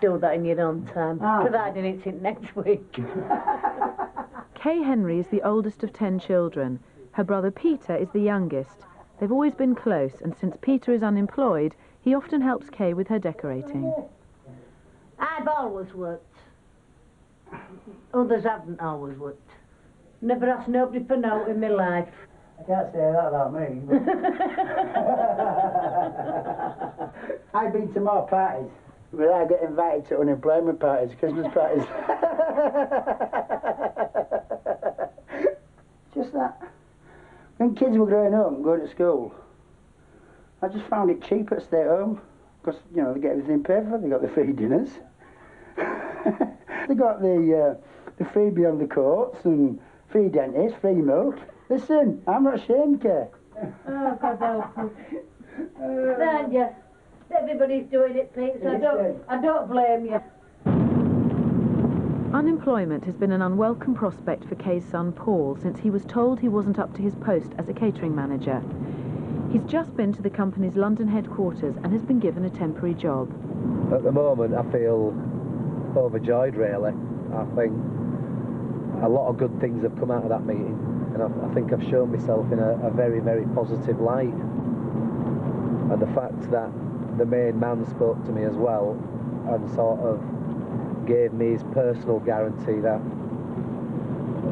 do that in your own time, providing it's in next week. Kay Henry is the oldest of 10 children. Her brother Peter is the youngest. They've always been close, and since Peter is unemployed, he often helps Kay with her decorating. I've always worked. Others haven't always worked. Never asked nobody for no in my life. I can't say that about me. But... I've been to more parties where I get invited to unemployment parties, Christmas parties. Just that. When kids were growing up and going to school, I just found it cheaper to stay at home. Because, you know, they get everything paid for. They got the free dinners. They got the freebie on the coats and free dentist, free milk. Listen, I'm not ashamed, Kay. Oh, God help you. Yeah. Everybody's doing it, Pete, so I don't blame you. Unemployment has been an unwelcome prospect for Kay's son Paul since he was told he wasn't up to his post as a catering manager. He's just been to the company's London headquarters and has been given a temporary job. At the moment I feel overjoyed, really. I think a lot of good things have come out of that meeting, and I think I've shown myself in a very, very positive light. And the fact that the main man spoke to me as well and sort of gave me his personal guarantee that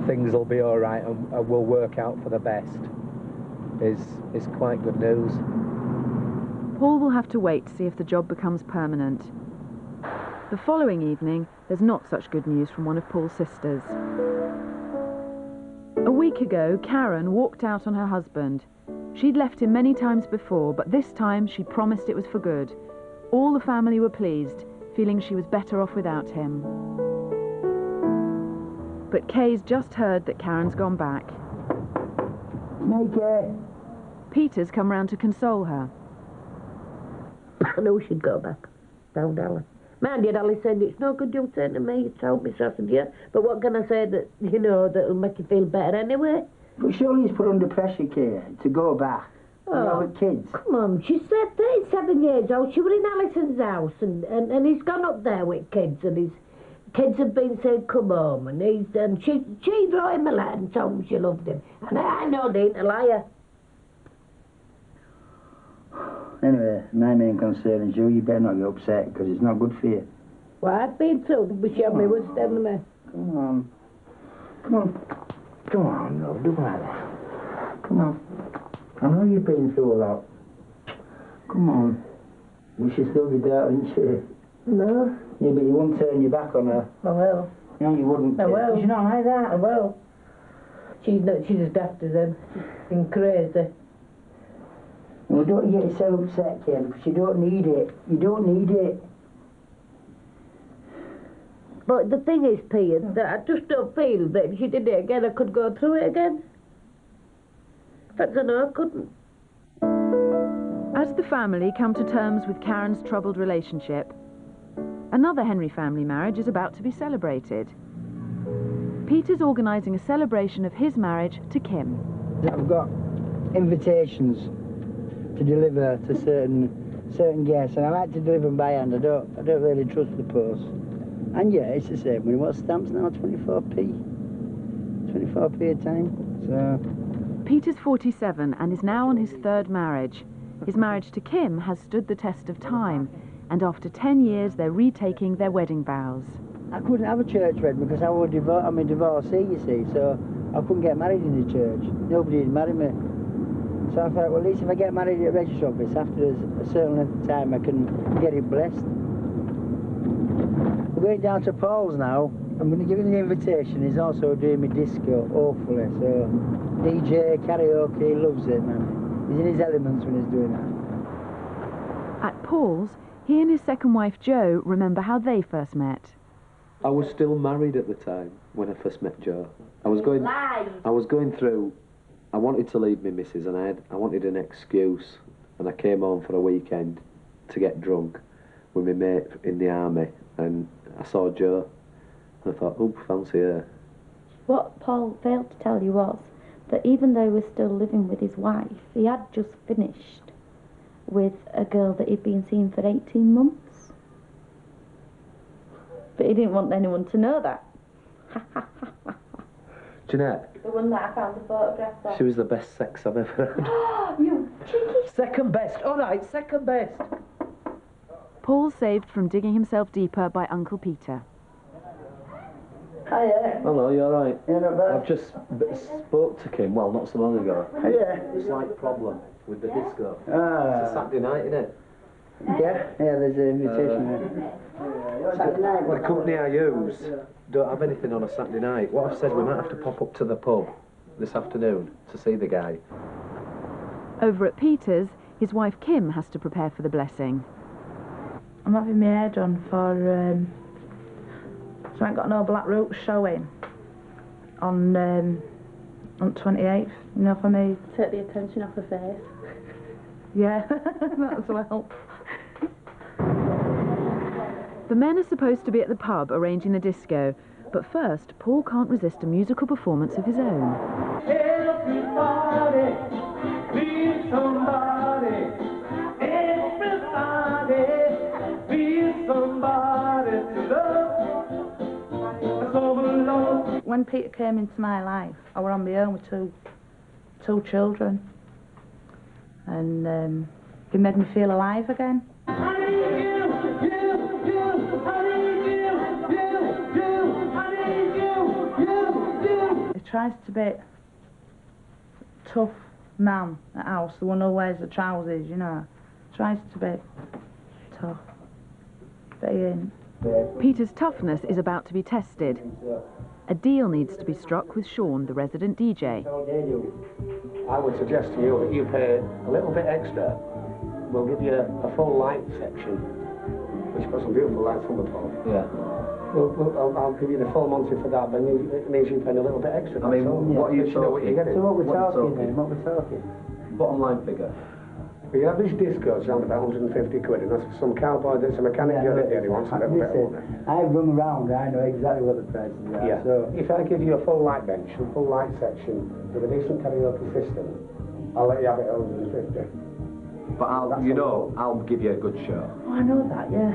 things will be all right and will work out for the best is quite good news. Paul will have to wait to see if the job becomes permanent. The following evening, there's not such good news from one of Paul's sisters. A week ago, Karen walked out on her husband. She'd left him many times before, but this time she promised it was for good. All the family were pleased, feeling she was better off without him. But Kay's just heard that Karen's gone back. Make it. Peter's come round to console her. I knew she'd go back. Down, Dolly. Mind you, Dolly said, it's no good you saying to me, you told me so, I said, yeah, but what can I say that, you know, that'll make you feel better anyway? But surely he's put under pressure, Kay, to go back. Oh, you know, with kids. Come on, she's 37 years old, she was in Alison's house, and he's gone up there with kids, and his kids have been saying, come home, and she wrote him a letter and told him she loved him, and I know they ain't a liar. Anyway, my main concern is you better not get upset, because it's not good for you. Well, I've been through the bush on me, was telling me. Come on. Come on. Come on, love, do like that. Come on. I know you've been through a lot. Come on. We should still be there, isn't she? No. Yeah, but you wouldn't turn your back on her. I will. No, you wouldn't. I will. She's not like that. I will. She's as daft as him. She's been crazy. Well, don't you get yourself upset, Ken, because you don't need it. You don't need it. But the thing is, Peter, that I just don't feel that if she did it again, I could go through it again. But I know I couldn't. As the family come to terms with Karen's troubled relationship, another Henry family marriage is about to be celebrated. Peter's organising a celebration of his marriage to Kim. I've got invitations to deliver to certain guests, and I like to deliver them by hand. I don't really trust the post. And yeah, it's the same. When what stamps now, 24p a time. So Peter's 47 and is now on his third marriage. His marriage to Kim has stood the test of time, and after 10 years they're retaking their wedding vows. I couldn't have a church wedding because I'm a divorcee, you see, so I couldn't get married in the church. Nobody would marry me. So I thought, well, at least if I get married at a registry office, after a certain length of time, I can get it blessed. We're going down to Paul's now. I'm going to give him the invitation. He's also doing me disco, hopefully. So, DJ, karaoke, he loves it, man. He's in his elements when he's doing that. At Paul's, he and his second wife, Jo, remember how they first met. I was still married at the time when I first met Jo. I was going through... I wanted to leave my missus, and I wanted an excuse, and I came home for a weekend to get drunk with my mate in the army, and I saw Jo, and I thought, oh, fancy her. What Paul failed to tell you was that even though he was still living with his wife, he had just finished with a girl that he'd been seeing for 18 months. But he didn't want anyone to know that. Jeanette, The one that I found the photograph of. she was the best sex I've ever had. You cheeky. Second best. All right, second best. Paul saved from digging himself deeper by Uncle Peter. Hiya. Hello, you alright? Yeah, not bad. I've just spoke to Kim, well, not so long ago. Yeah. Slight problem with the disco. It's a Ah. Saturday night, isn't it? Yeah, there's an invitation there. Saturday night. The company I use don't have anything on a Saturday night. What I've said, we might have to pop up to the pub this afternoon to see the guy. Over at Peter's, his wife Kim has to prepare for the blessing. I'm having my hair done for, so I ain't got no black roots showing on 28th, you know, for me. Take the attention off the face. Yeah, that as well. The men are supposed to be at the pub arranging the disco, but first, Paul can't resist a musical performance of his own. Everybody, be somebody. Everybody, be somebody to love. So alone. When Peter came into my life, I was on my own with two children. And he made me feel alive again. I need you, I need you, I need you. He tries to be a tough man at house, the one who wears the trousers, you know. Tries to be tough. But he ain't. Peter's toughness is about to be tested. A deal needs to be struck with Sean, the resident DJ. I would suggest to you that you pay a little bit extra. We'll give you a full light section, which got some beautiful lights on the top. Yeah. I'll give you the full Monty for that, but it means you're paying a little bit extra. I mean, what are you know what you're getting. So what we're What are you talking then? What we're talking? Bottom line figure. The average disco's around about 150 quid, and that's for some cowboy that's a mechanic unit here, he wants a little bit of money. I've run around, I know exactly what the prices are. Yeah. So, If I give you a full light bench and full light section with a decent karaoke system, I'll let you have it at 150. But I'll give you a good show. oh, I know that, yeah.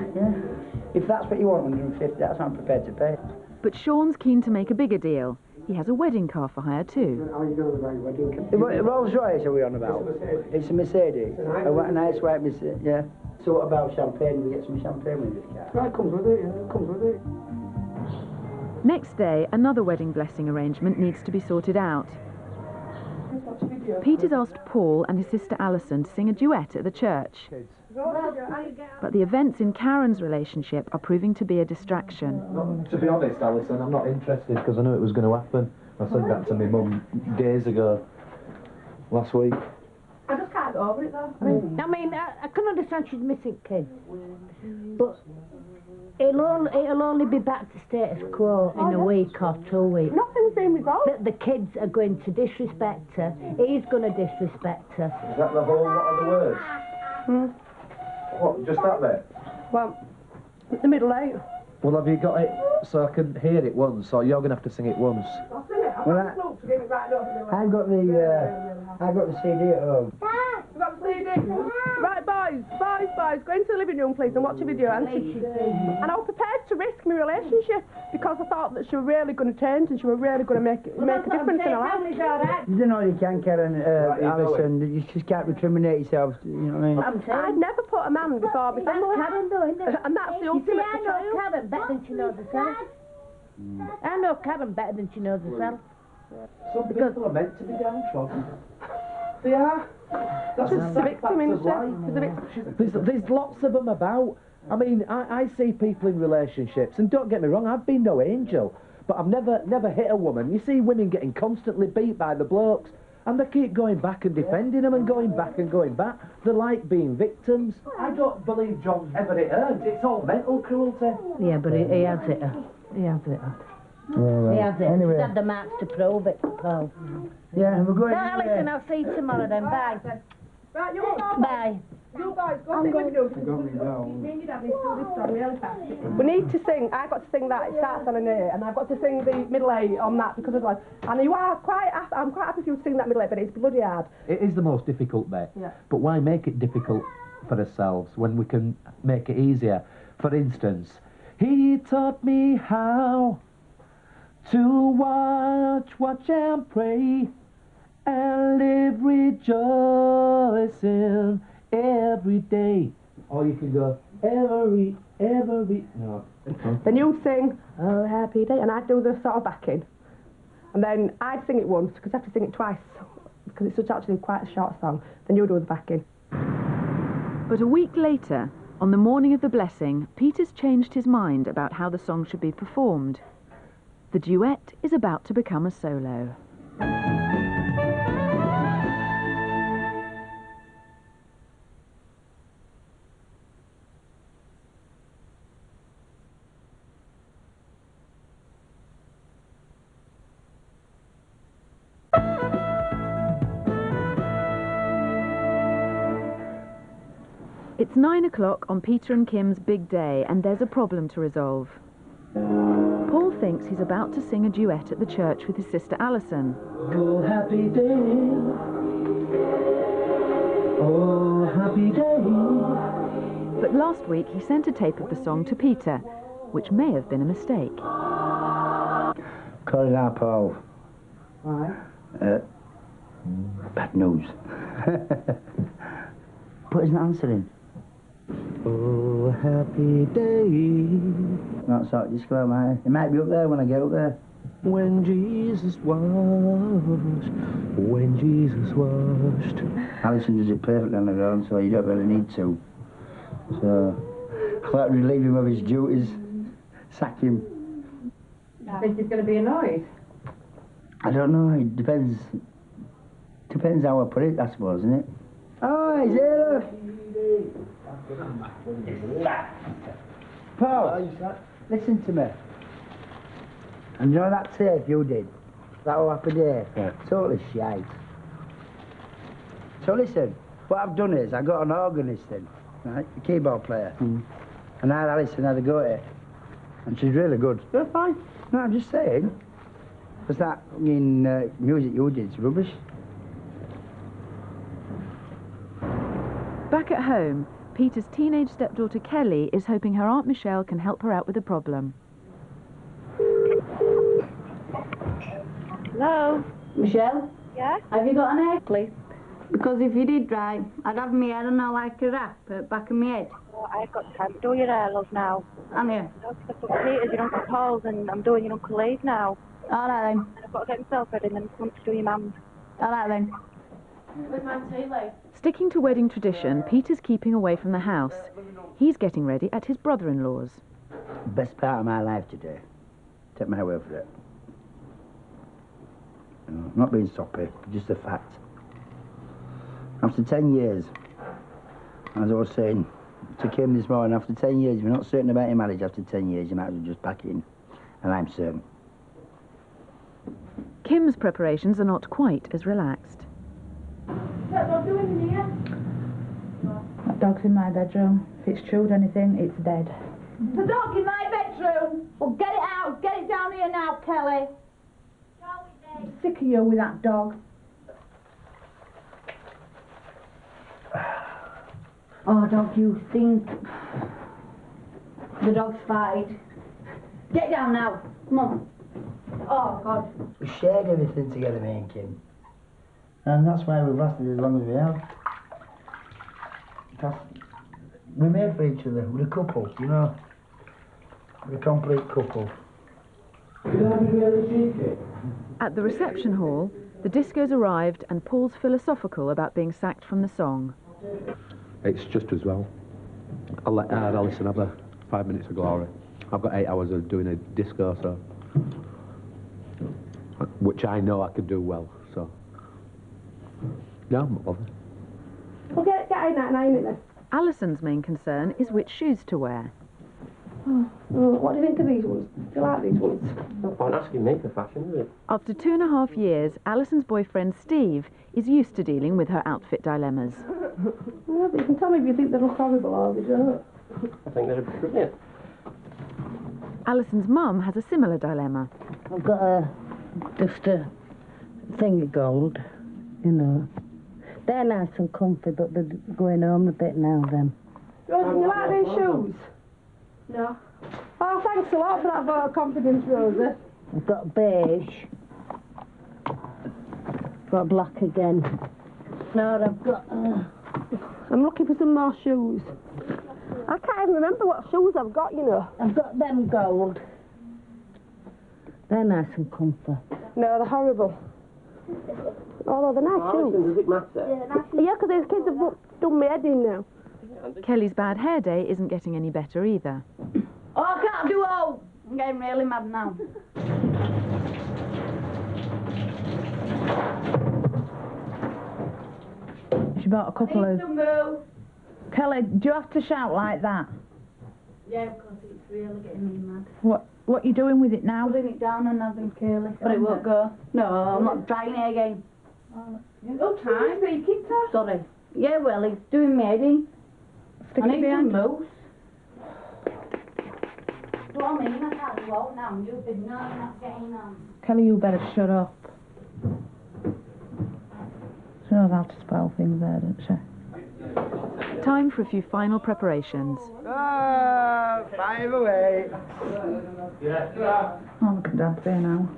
If that's what you want, 150, that's what I'm prepared to pay. But Sean's keen to make a bigger deal. He has a wedding car for hire too. How are you going to the wedding? The Rolls Royce are we on about? It's a Mercedes. A nice white Mercedes, yeah. So what about champagne? We get some champagne with this car? Right, comes with it, yeah, comes with it. Next day, another wedding blessing arrangement needs to be sorted out. Peter's asked Paul and his sister Alison to sing a duet at the church. But the events in Karen's relationship are proving to be a distraction. To be honest, Alison, I'm not interested because I knew it was going to happen. I said that to my mum days ago, last week. I just can't get over it though. I mean, I can understand she's missing kids, but it'll only be back to status quo in a week or 2 weeks. Nothing's been resolved. The kids are going to disrespect her. He's going to disrespect her. Is that the whole lot of the words? What, just that bit? Well, the middle eight. Well, have you got it so I can hear it once, or you're going to have to sing it once? I'll sing it. Well, I've got the flute to get it right over I've got the CD at home. You've got the CD. Right, boys, go into the living room, please, and watch a video. And I was prepared to risk my relationship because I thought that she was really going to change and she was really going to make a difference in her life. You don't know you can, Karen, Alison. You just can't recriminate yourself, you know what I mean? I'd never put a man before my family. Karen though, isn't it? And that's the You see, ultimate I know betrayal. Karen better than she knows herself. I know Karen better than she knows herself. Some people are meant to be downtrodden. They are. That's just a victim, isn't it? There's lots of them about. I mean, I see people in relationships, and don't get me wrong, I've been no angel, but I've never hit a woman. You see women getting constantly beat by the blokes, and they keep going back and defending them and going back and going back. They like being victims. I don't believe John's ever hit her. It's all mental cruelty. Yeah, but he has it. He has it. Yeah, He has it. Anyway. He's had the marks to prove it, Paul. Yeah, we're going. Well, listen, I'll see you tomorrow then. Bye. Right, you go. Bye. You boys, go sing with you. Me and your dad need to do this song really fast. We need to sing. I've got to sing that. It starts on an A, and I've got to sing the middle A on that because otherwise. And you are quite. I'm quite happy if you sing that middle A, but it's bloody hard. It is the most difficult bit. Yeah. But why make it difficult for ourselves when we can make it easier? For instance, He taught me how to watch and pray, and live rejoicing every day. Or you could go every, no. Then you sing, oh, happy day, and I'd do the sort of backing. And then I'd sing it once, because I have to sing it twice, because it's such actually quite a short song. Then you do the backing. But a week later, on the morning of the blessing, Peter's changed his mind about how the song should be performed. The duet is about to become a solo. It's 9 o'clock on Peter and Kim's big day, and there's a problem to resolve. Paul thinks he's about to sing a duet at the church with his sister Alison. Oh, happy day. Oh, happy day. But last week he sent a tape of the song to Peter, which may have been a mistake. Calling out, Paul. Why? Bad news. But he's not answering. Oh, happy day. Not so, just go out, mate. It might be up there when I get up there. When Jesus washed. When Jesus washed. Alison does it perfectly on her own, so you don't really need to. So, I'd like to relieve him of his duties. Sack him. I think he's going to be annoyed. I don't know, it depends. Depends how I put it, I suppose, isn't it? Oh, he's here. Paul, listen to me. And you know that tape you did? That all happened here? Yeah. Totally shite. So listen, what I've done is I got an organist in, right? A keyboard player. And I had Alison had a go at it. And she's really good. You're fine. No, I'm just saying. Because that music you did is rubbish. Back at home, Peter's teenage stepdaughter Kelly is hoping her Aunt Michelle can help her out with a problem. Hello? Michelle? Yeah? Have you got an hair clip? Because if you did right, I'd have my hair on like a wrap at the back of my head. Oh, I've got time to do your hair, love, now. Haven't you? No, 'cause I've got Peter's, your Uncle Paul's, and I'm doing your Uncle Lee's now. All right then. And I've got to get myself ready and then come to do your mum's. All right then. Where's my tea, Lee? Sticking to wedding tradition, Peter's keeping away from the house. He's getting ready at his brother-in-law's. Best part of my life today. Take my word for it. No, not being soppy, just a fact. After 10 years, as I was saying to Kim this morning, after 10 years, if you're not certain about your marriage after 10 years, you might as well just pack it in. And I'm certain. Kim's preparations are not quite as relaxed. What dog doing in here? That dog's in my bedroom. If it's chewed anything, it's dead. The dog in my bedroom. Well, get it out. Get it down here now, Kelly. I'm sick of you with that dog. Oh, dog, you think the dog's fine. Get down now. Come on. Oh, God. We shared everything together, me and Kim. And that's why we've lasted as long as we have. Because we're made for each other. We're a couple, you know. We're a complete couple. At the reception hall, the disco's arrived and Paul's philosophical about being sacked from the song. It's just as well. I'll let Alison have her 5 minutes of glory. I've got 8 hours of doing a disco, so... which I know I can do well, so... No, I'm not bothered. Well, get in that 9 in there. Alison's main concern is which shoes to wear. What do you think of these ones? Do you like these ones? No point asking me for fashion, is it? After 2.5 years, Alison's boyfriend Steve is used to dealing with her outfit dilemmas. Yeah, but you can tell me if you think they look horrible or they don't. I think they're brilliant. Alison's mum has a similar dilemma. I've got just a thing of gold, you know. They're nice and comfy, but they're going home a bit now then. Rosie, do you like these shoes? No. Oh, thanks a lot for that vote of confidence, Rosie. I've got beige. Got black again. No, I've got... I'm looking for some more shoes. I can't even remember what shoes I've got, you know. I've got them gold. They're nice and comfy. No, they're horrible. Although they're nice shoes. Does it matter? Yeah, because these kids have done my head in now. Kelly's bad hair day isn't getting any better either. Oh, I can't do all. I'm getting really mad now. She bought a couple of... Kelly, do you have to shout like that? Yeah, because it's really getting me mad. What are you doing with it now? Putting it down and having curly, but it won't go. No, I'm not trying it again. Oh, time. Sorry. Yeah, well, it's doing me head in. I need to move. What I mean, I can't do all now. You've been not getting on. Kelly, you better shut up. She knows how to spell things there, doesn't she? Time for a few final preparations. Ah, 5 away. Oh, look at Dad there now.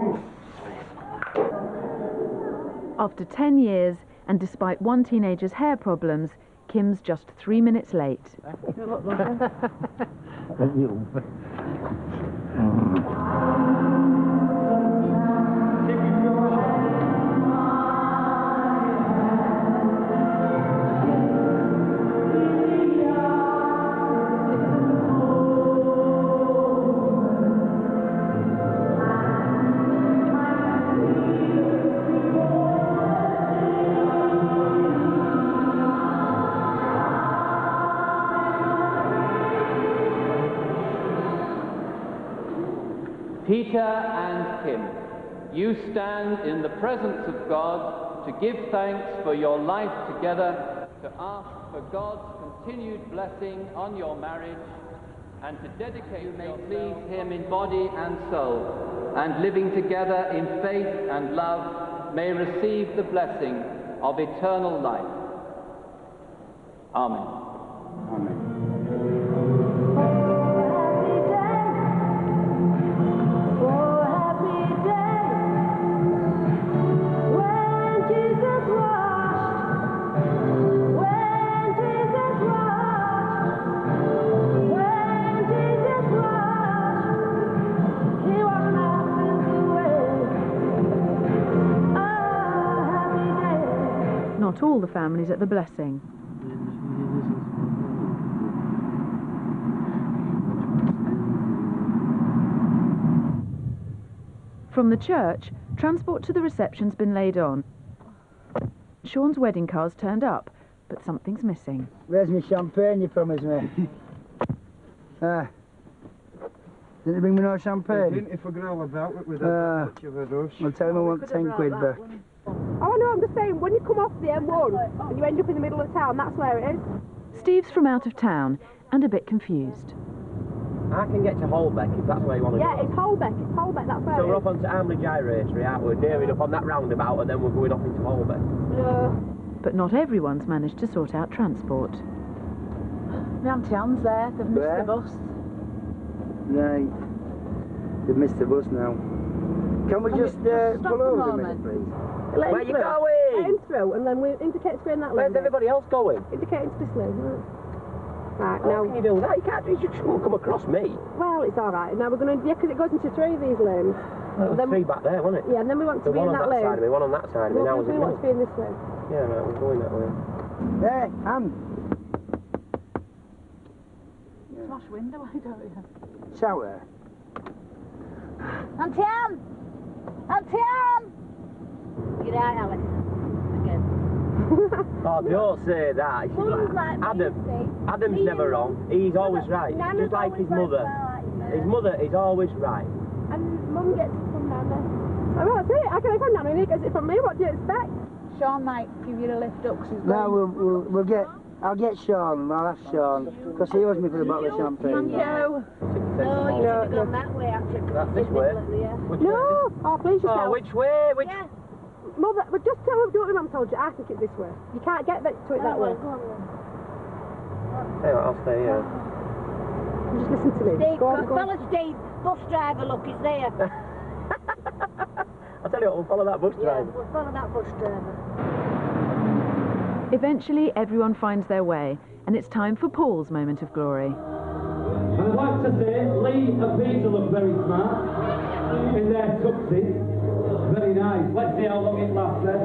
After 10 years, and despite one teenager's hair problems, Kim's just 3 minutes late. Peter and Kim, you stand in the presence of God to give thanks for your life together, to ask for God's continued blessing on your marriage, and to dedicate you may please Him in body and soul, and living together in faith and love may receive the blessing of eternal life. Amen. Amen. Not all the families at the blessing. From the church, transport to the reception's been laid on. Sean's wedding car's turned up, but something's missing. Where's my champagne you promised me? Didn't you bring me no champagne? Didn't if we're going to all about it with much of a rush. I'll tell him I want 10 quid back. Oh, no, I'm just saying, when you come off the M1 and you end up in the middle of town, that's where it is. Steve's from out of town and a bit confused. I can get to Holbeck if that's where you want to go. Yeah, it's Holbeck, that's where So it we're is. up onto Armley Gyratory, aren't we? Near enough on that roundabout, and then we're going off into Holbeck. No. But not everyone's managed to sort out transport. My Auntie Anne's there, they've missed the bus. Right. They've missed the bus now. Can we just pull over a minute, please? Where you going? Let him through, and then we indicate through in that lane. Where's everybody else going? Indicate into this lane, right? Right, How now... can you do that? You can't, you just won't come across me. Well, it's all right. Now we're going to... Yeah, because it goes into 3 of these lanes. Well, there's 3 back there, wasn't it? Yeah, and then we want to be in that lane. One on that side of me, one on that side of me. Now is it we want to be in this lane. Yeah, right, we're going that way. Hey, Anne. Smash window, why don't you? Shout her. Auntie Anne! Auntie Anne! You're right, Alex. Again. Oh, don't say that. She's like, Adam's never wrong. He's always right. Just like his mother. His mother is always right. And Mum gets it from down there. Oh, well, that's it. I get it from down there and he gets it from me. What do you expect? Sean might give you a lift up because he's No, we'll get... I'll get Sean. I'll ask Sean. Because he owes me for the bottle of champagne. Thank you. No, you should have gone that way, actually. That's this way. No! Oh, please yourself. Oh, which way? Which... Yeah. Mother, but just tell him, do what your mum told you. I think it's this way. You can't get to it that way. Hey, I'll stay here. Just listen to me. Steve, Go on, go on. follow Steve, bus driver, look, he's there. I'll tell you what, we'll follow that bus driver. Yeah, we'll follow that bus driver. Eventually, everyone finds their way, and it's time for Paul's moment of glory. And I'd like to say, Lee and Peter look very smart in their tuxes. Very nice. Let's see how long it lasts then.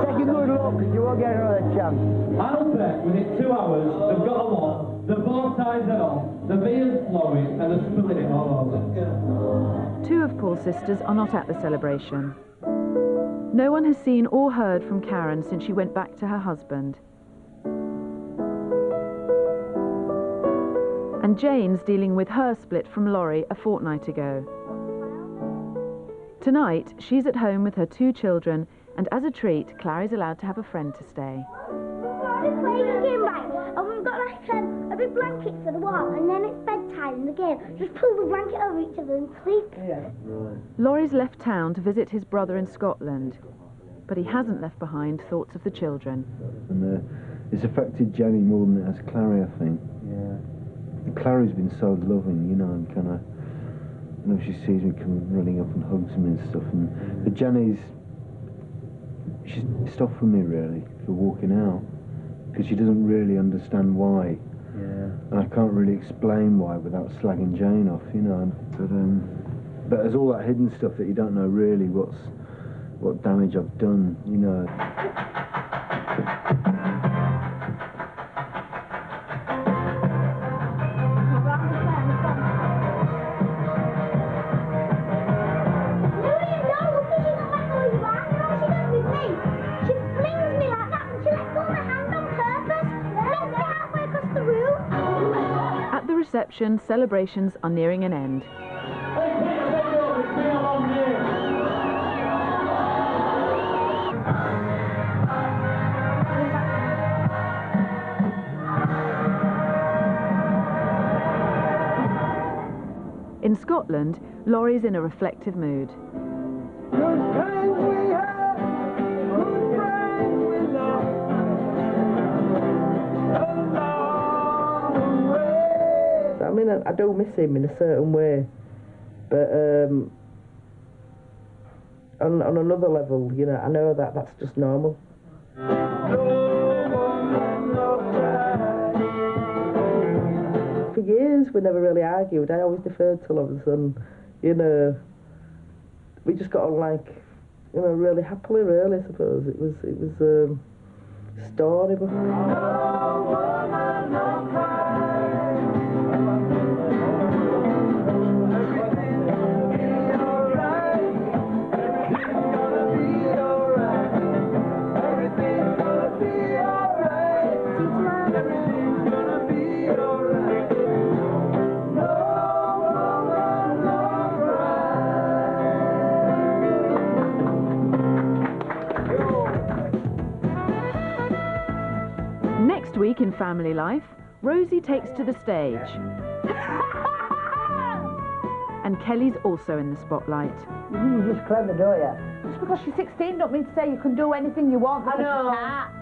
Take a good look, you won't get another chance. I'll bet within 2 hours they've got them on, the bow ties are on, the beer's flowing, and they're spilling it all over. 2 of Paul's sisters are not at the celebration. No one has seen or heard from Karen since she went back to her husband. And Jane's dealing with her split from Laurie a fortnight ago. Tonight, she's at home with her 2 children, and as a treat, Clary's allowed to have a friend to stay. We're playing a game, right? And we've got like a big blanket for the wall, and then it's bedtime in the game. Just pull the blanket over each other and sleep. Yeah. Laurie's left town to visit his brother in Scotland, but he hasn't left behind thoughts of the children. And it's affected Jenny more than it has Clary, I think. Yeah. And Clary's been so loving, you know, and kind of, you know, she sees me come running up and hugs me and stuff. But Jenny's, she's pissed off with me really for walking out, because she doesn't really understand why. Yeah. And I can't really explain why without slagging Jane off, you know. But there's all that hidden stuff that you don't know really what damage I've done, you know. At the reception, celebrations are nearing an end. In Scotland, Laurie's in a reflective mood. I mean, I do miss him in a certain way, but on another level, you know, I know that that's just normal. For years, we never really argued. I always deferred to Lawrence, and you know, we just got on like, you know, really happily. Really, I suppose it was storybook. Next week in Family Life, Rosie takes to the stage. And Kelly's also in the spotlight. You're just clever, don't you? Just because she's 16 don't mean to say you can do anything you want. I because know. you can't.